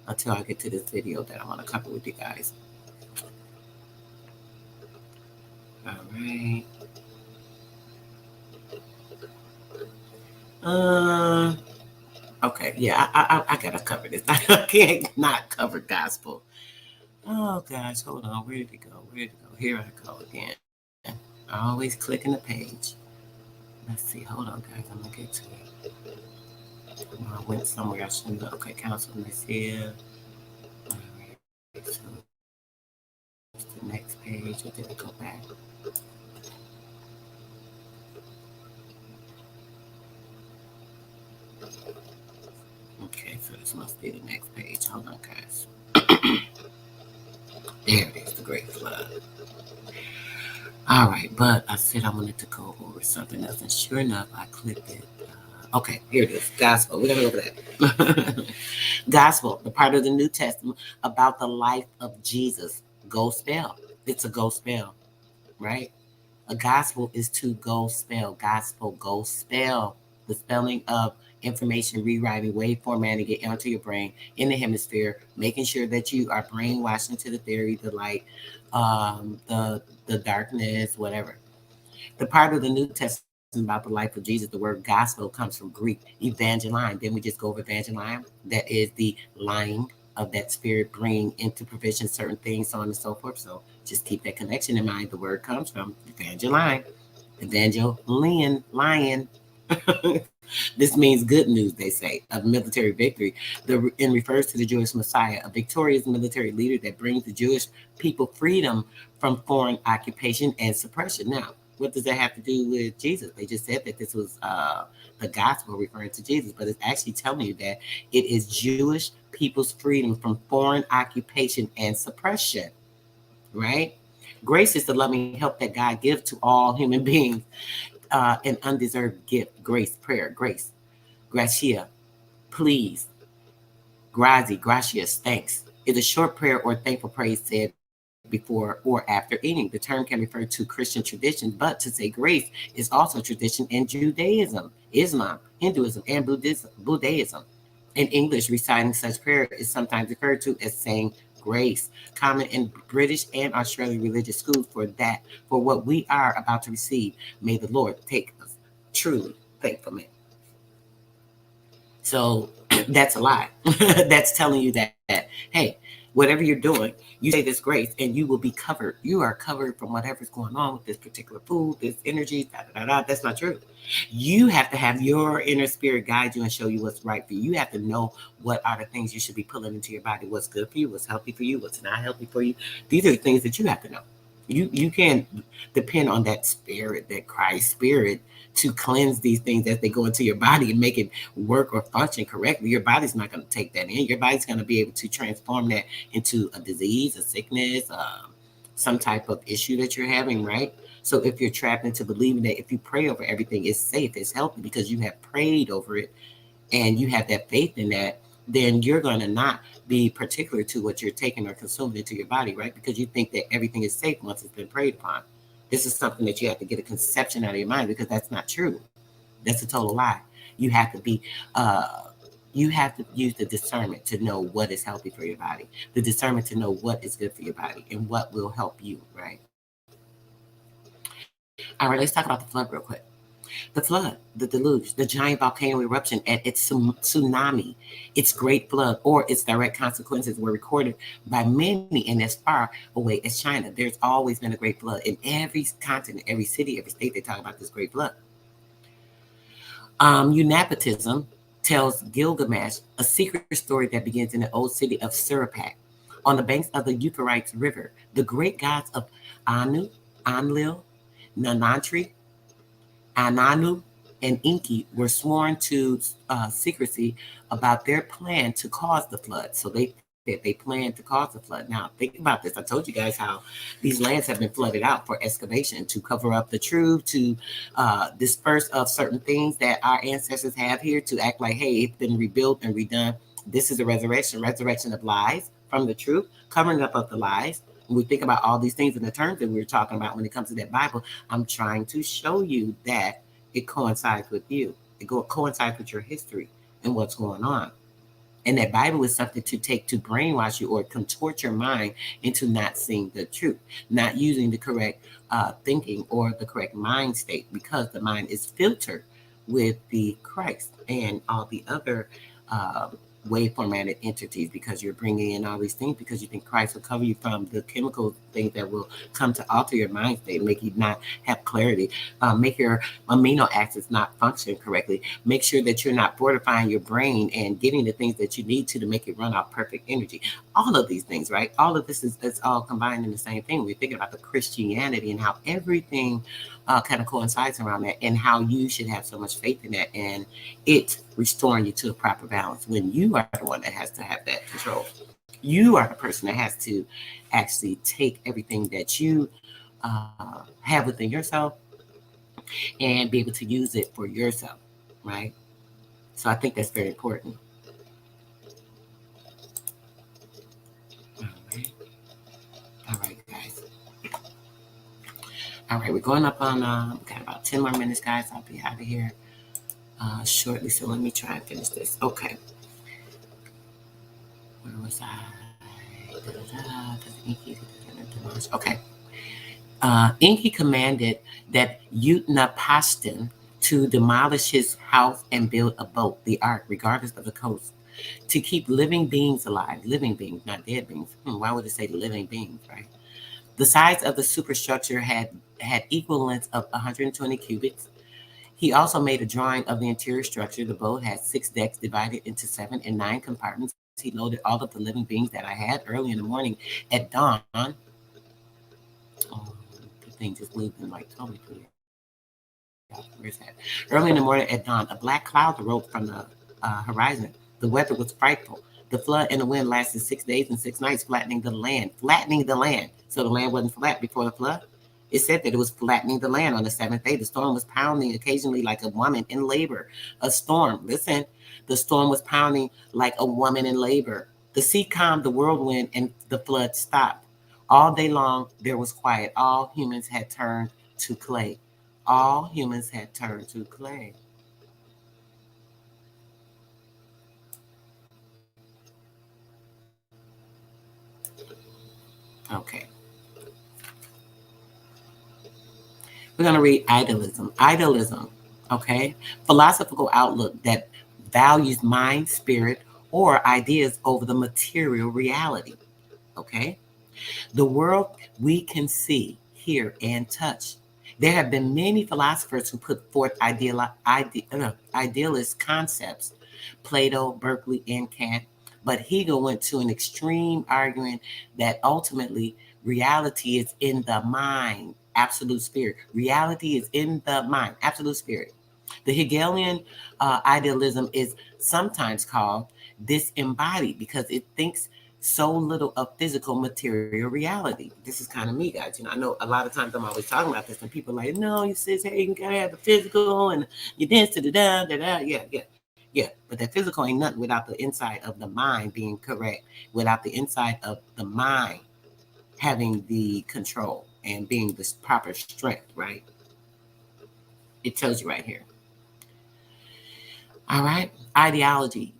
until I get to this video that I want to cover with you guys. All right. Okay, yeah, I gotta cover this. I can't not cover gospel. Oh gosh, hold on. Where did it go? Here I go again. I always clicking the page. Let's see. Hold on, guys. I'm gonna get to it. I went somewhere I shouldn't have. Okay, counseling is here. All right. So it's the next page. Or did it go back? Okay, so this must be the next page. Hold on, guys. There it is, the Great Flood. All right, but I said I wanted to go over something else, and sure enough, I clicked it. Okay, here it is, gospel. We're going to go over that. Gospel, the part of the New Testament about the life of Jesus. Go spell. It's a go spell, right? A gospel is to go spell. Gospel, go spell. The spelling of information, rewriting, way formatting it onto your brain in the hemisphere, making sure that you are brainwashed into the theory, the light, the darkness, whatever. The part of the New Testament about the life of Jesus, the word gospel comes from Greek, evangeline. Then we just go over evangeline. That is the lying of that spirit, bringing into provision certain things, so on and so forth. So just keep that connection in mind. The word comes from evangeline, lion. This means good news, they say, of military victory, and refers to the Jewish Messiah, a victorious military leader that brings the Jewish people freedom from foreign occupation and suppression. Now, What does that have to do with Jesus? They just said that this was the gospel referring to Jesus, but it's actually telling you that it is Jewish people's freedom from foreign occupation and suppression, right? Grace is the loving help that God gives to all human beings, an undeserved gift. Grace, prayer, grace, gracia, please, grazie, gracias, thanks. Is a short prayer or thankful praise said before or after eating. The term can refer to Christian tradition, but to say grace is also tradition in Judaism, Islam, Hinduism, and Buddhism. In English, reciting such prayer is sometimes referred to as saying grace, common in British and Australian religious schools for what we are about to receive. May the Lord take us truly thankful men. So that's a lie. That's telling you that, hey, whatever you're doing, you say this grace and you will be covered. You are covered from whatever's going on with this particular food, this energy, da, da, da, da. That's not true. You have to have your inner spirit guide you and show you what's right for you. You have to know what are the things you should be pulling into your body, what's good for you, what's healthy for you, what's not healthy for you. These are the things that you have to know. You can't depend on that spirit, that Christ spirit, to cleanse these things as they go into your body and make it work or function correctly. Your body's not going to take that in. Your body's going to be able to transform that into a disease, a sickness, some type of issue that you're having, right? So if you're trapped into believing that if you pray over everything, it's safe, it's healthy because you have prayed over it and you have that faith in that, then you're going to not be particular to what you're taking or consuming into your body, right? Because you think that everything is safe once it's been prayed upon. This is something that you have to get a conception out of your mind because that's not true. That's a total lie. You have to be, you have to use the discernment to know what is healthy for your body, the discernment to know what is good for your body and what will help you, right? All right, let's talk about the flood real quick. The flood, the deluge, the giant volcano eruption and its tsunami, its great flood, or its direct consequences were recorded by many and as far away as China. There's always been a great flood in every continent, every city, every state. They talk about this great flood. Unapatism tells Gilgamesh a secret story that begins in the old city of Surapak on the banks of the Euphrates River. The great gods of Anu, Anlil, Nanantri, Ananu, and Enki were sworn to secrecy about their plan to cause the flood. So they planned to cause the flood. Now, think about this. I told you guys how these lands have been flooded out for excavation to cover up the truth, to disperse of certain things that our ancestors have here, to act like, hey, it's been rebuilt and redone. This is a resurrection of lies from the truth, covering up of the lies. When we think about all these things and the terms that we were talking about when it comes to that Bible, I'm trying to show you that it coincides with you. It coincides with your history and what's going on. And that Bible is something to take to brainwash you or contort your mind into not seeing the truth, not using the correct thinking or the correct mind state, because the mind is filtered with the Christ and all the other wave formatted entities, because you're bringing in all these things because you think Christ will cover you from the chemical things that will come to alter your mind state, make you not have clarity, make your amino acids not function correctly, make sure that you're not fortifying your brain and getting the things that you need to make it run off perfect energy. All of these things, right? All of this is all combined in the same thing. We're thinking about the Christianity and how everything kind of coincides around that, and how you should have so much faith in that and it restoring you to a proper balance when you are the one that has to have that control. You are the person that has to actually take everything that you have within yourself and be able to use it for yourself, right? So I think that's very important. All right, all right, guys. All right, we're going up on, we got about 10 more minutes, guys. I'll be out of here shortly. So let me try and finish this. Okay. Where was I? Okay. Enki commanded that Utnapishtim to demolish his house and build a boat, the ark, regardless of the coast, to keep living beings alive. Living beings, not dead beings. Why would it say living beings, right? The size of the superstructure had equal lengths of 120 cubits. He also made a drawing of the interior structure. The boat had 6 decks divided into 7 and 9 compartments. He loaded all of the living beings that I had early in the morning at dawn. thing just moving like totally through there. Where's that? Early in the morning at dawn, a black cloud arose from the horizon. The weather was frightful. The flood and the wind lasted 6 days and 6 nights, flattening the land. Flattening the land. So the land wasn't flat before the flood. It said that it was flattening the land on the seventh day. The storm was pounding occasionally like a woman in labor. A storm, listen, the storm was pounding like a woman in labor. The sea calmed the whirlwind and the flood stopped. All day long, there was quiet. All humans had turned to clay. All humans had turned to clay. Okay. We're going to read idealism. Idealism, okay? Philosophical outlook that values mind, spirit, or ideas over the material reality, okay? The world we can see, hear, and touch. There have been many philosophers who put forth idealist concepts, Plato, Berkeley, and Kant, but Hegel went to an extreme, arguing that ultimately reality is in the mind, absolute spirit. Reality is in the mind, absolute spirit. The Hegelian idealism is sometimes called disembodied because it thinks so little of physical material reality. This is kind of me, guys. I know a lot of times I'm always talking about this, and people are like, no, you sis, hey, you gotta have the physical and you dance to the da da da. Yeah. But that physical ain't nothing without the inside of the mind being correct, without the inside of the mind having the control and being the proper strength, right? It tells you right here. All right. Ideology.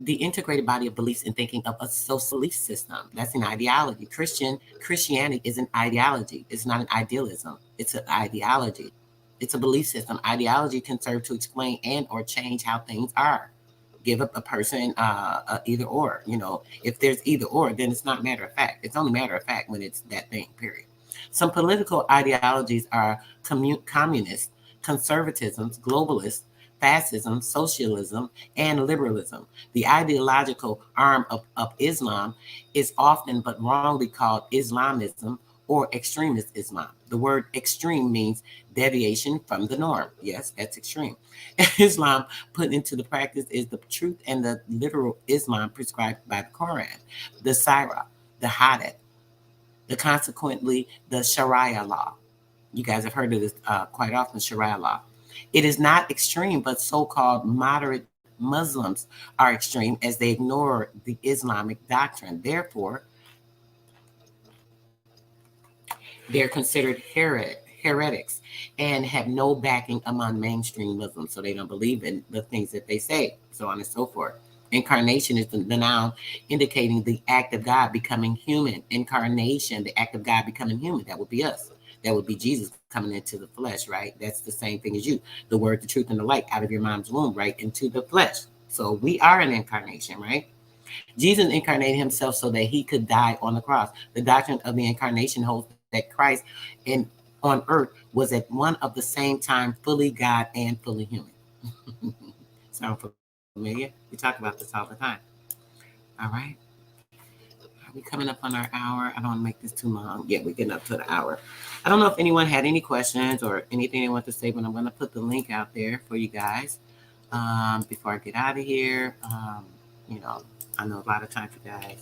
The integrated body of beliefs and thinking of a social belief system. That's an ideology. Christianity is an ideology. It's not an idealism. It's an ideology. It's a belief system. Ideology can serve to explain and or change how things are. Give up a person either or. If there's either or, then it's not matter of fact. It's only matter of fact when it's that thing, period. Some political ideologies are communist, conservatism, globalist, fascism, socialism, and liberalism. The ideological arm of Islam is often but wrongly called Islamism or extremist Islam. The word extreme means deviation from the norm. Yes, that's extreme. Islam put into the practice is the truth and the literal Islam prescribed by the Quran, the Sirah, the Hadith, consequently the Sharia law. You guys have heard of this quite often, Sharia law. It is not extreme, but so-called moderate Muslims are extreme as they ignore the Islamic doctrine. Therefore, they're considered heretics and have no backing among mainstream Muslims. So they don't believe in the things that they say, so on and so forth. Incarnation is the noun indicating the act of God becoming human. Incarnation, the act of God becoming human. That would be us. That would be Jesus coming into the flesh, right? That's the same thing as you. The word, the truth, and the light out of your mom's womb, right? Into the flesh. So we are an incarnation, right? Jesus incarnated himself so that he could die on the cross. The doctrine of the incarnation holds that Christ on earth was at one of the same time fully God and fully human. Sound familiar? We talk about this all the time. All right. Are we coming up on our hour? I don't want to make this too long. Yeah, we're getting up to the hour. I don't know if anyone had any questions or anything they want to say, but I'm going to put the link out there for you guys before I get out of here. I know a lot of times you guys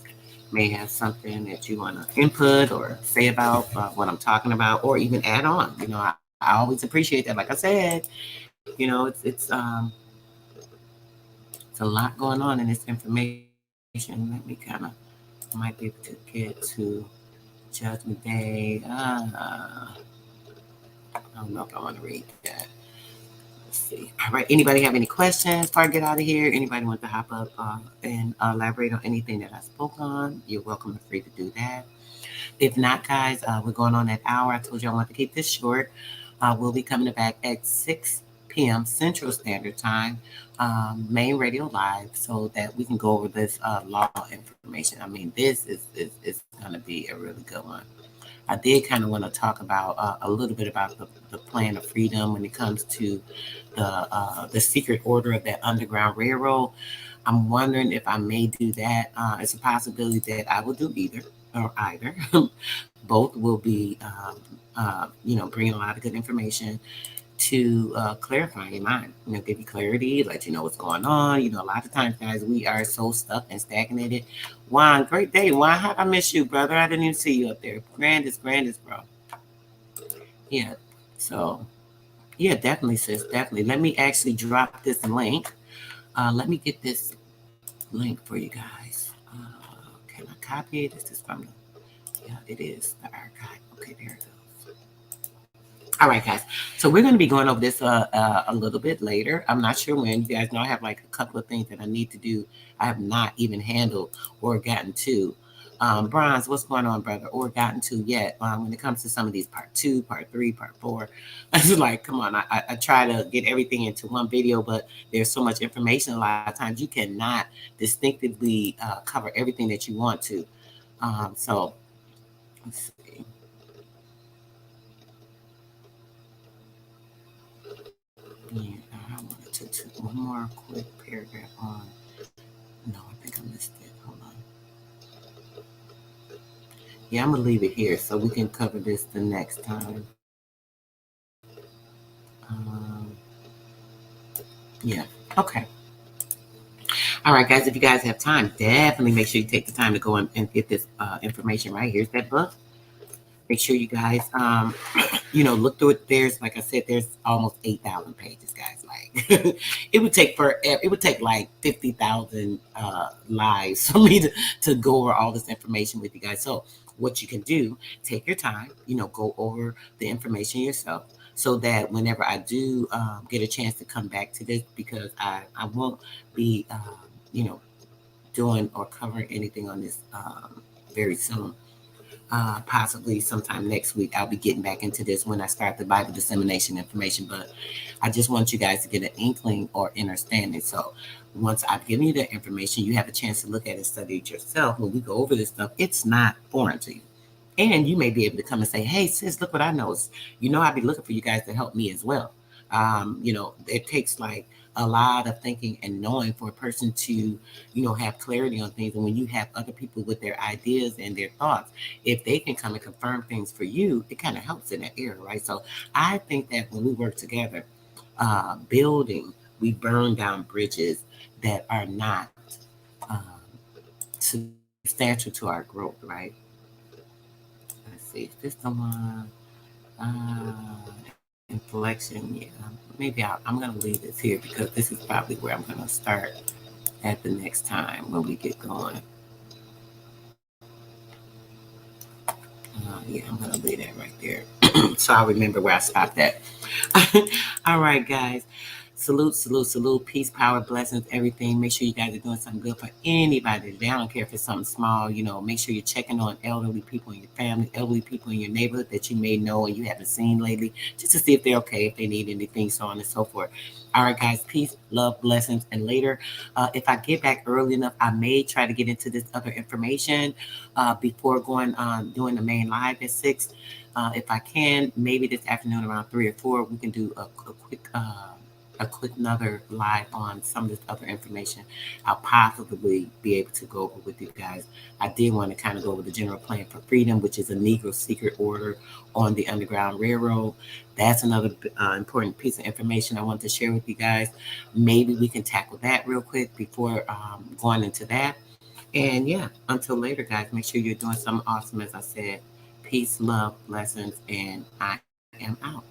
may have something that you want to input or say about what I'm talking about, or even add on. I always appreciate that. Like I said, it's a lot going on in this information. Let me might be able to get to Judgment Day. I don't know if I want to read that. Let's see. All right. Anybody have any questions before I get out of here? Anybody want to hop up and elaborate on anything that I spoke on? You're welcome and free to do that. If not, guys, we're going on that hour. I told you I want to keep this short. We'll be coming back at 6 p.m. Central Standard Time, Main Radio Live, so that we can go over this law information. I mean, this is going to be a really good one. I did kind of want to talk about a little bit about the plan of freedom when it comes to the secret order of that Underground Railroad. I'm wondering if I may do that. It's a possibility that I will do either or either. Both will be, bringing a lot of good information to clarify your mind, give you clarity, let you know what's going on. A lot of times, guys, we are so stuck and stagnated. Juan, great day. Juan, how I miss you, brother? I didn't even see you up there. Grandest, bro. Yeah. So, yeah, definitely, sis. Definitely. Let me actually drop this link. Let me get this link for you guys. Can I copy it? This is from yeah, it is the archive. Okay, there it goes. All right, guys. So we're going to be going over this a little bit later. I'm not sure when. You guys know I have like a couple of things that I need to do. I have not even handled or gotten to. Bronze, what's going on, brother? Or gotten to yet? When it comes to some of these part 2, part 3, part 4, it's like, come on. I try to get everything into one video, but there's so much information. A lot of times you cannot distinctively cover everything that you want to. So let's see. Yeah, I wanted to one more quick paragraph on. No, I think I missed it. Hold on. Yeah, I'm gonna leave it here so we can cover this the next time. Yeah. Okay. All right, guys. If you guys have time, definitely make sure you take the time to go and get this information right. Here's that book. Make sure you guys, look through it. There's, like I said, there's almost 8,000 pages, guys. Like, it would take forever. It would take like 50,000 lives for me to go over all this information with you guys. So what you can do, take your time, go over the information yourself, so that whenever I do get a chance to come back to this, because I won't be, doing or covering anything on this very soon. Possibly sometime next week, I'll be getting back into this when I start the Bible dissemination information. But I just want you guys to get an inkling or understanding. So once I've given you the information, you have a chance to look at it, study it yourself. When we go over this stuff, it's not foreign to you. And you may be able to come and say, hey, sis, look what I know. I'll be looking for you guys to help me as well. It takes like a lot of thinking and knowing for a person to, have clarity on things. And when you have other people with their ideas and their thoughts, if they can come and confirm things for you, it kind of helps in that area, right? So I think that when we work together, building, we burn down bridges that are not um, substantial to our growth, right? Let's see, is this the one? Inflection, yeah. Maybe I'm going to leave this here because this is probably where I'm going to start at the next time when we get going. Yeah, I'm going to leave that right there. So I'll remember where I stopped at. All right, guys. Salute, salute, salute. Peace, power, blessings, everything. Make sure you guys are doing something good for anybody today. I don't care if it's something small. Make sure you're checking on elderly people in your family, elderly people in your neighborhood that you may know and you haven't seen lately, just to see if they're okay, if they need anything, so on and so forth. All right, guys. Peace, love, blessings. And later, if I get back early enough, I may try to get into this other information before going on doing the main live at 6. If I can, maybe this afternoon around 3 or 4, we can do a quick another live on some of this other information I'll possibly be able to go over with you guys. I did want to kind of go over the General Plan for Freedom, which is a Negro secret order on the Underground Railroad. That's another important piece of information I want to share with you guys. Maybe we can tackle that real quick before going into that. And yeah, until later, guys, make sure you're doing something awesome. As I said, peace, love, blessings, and I am out.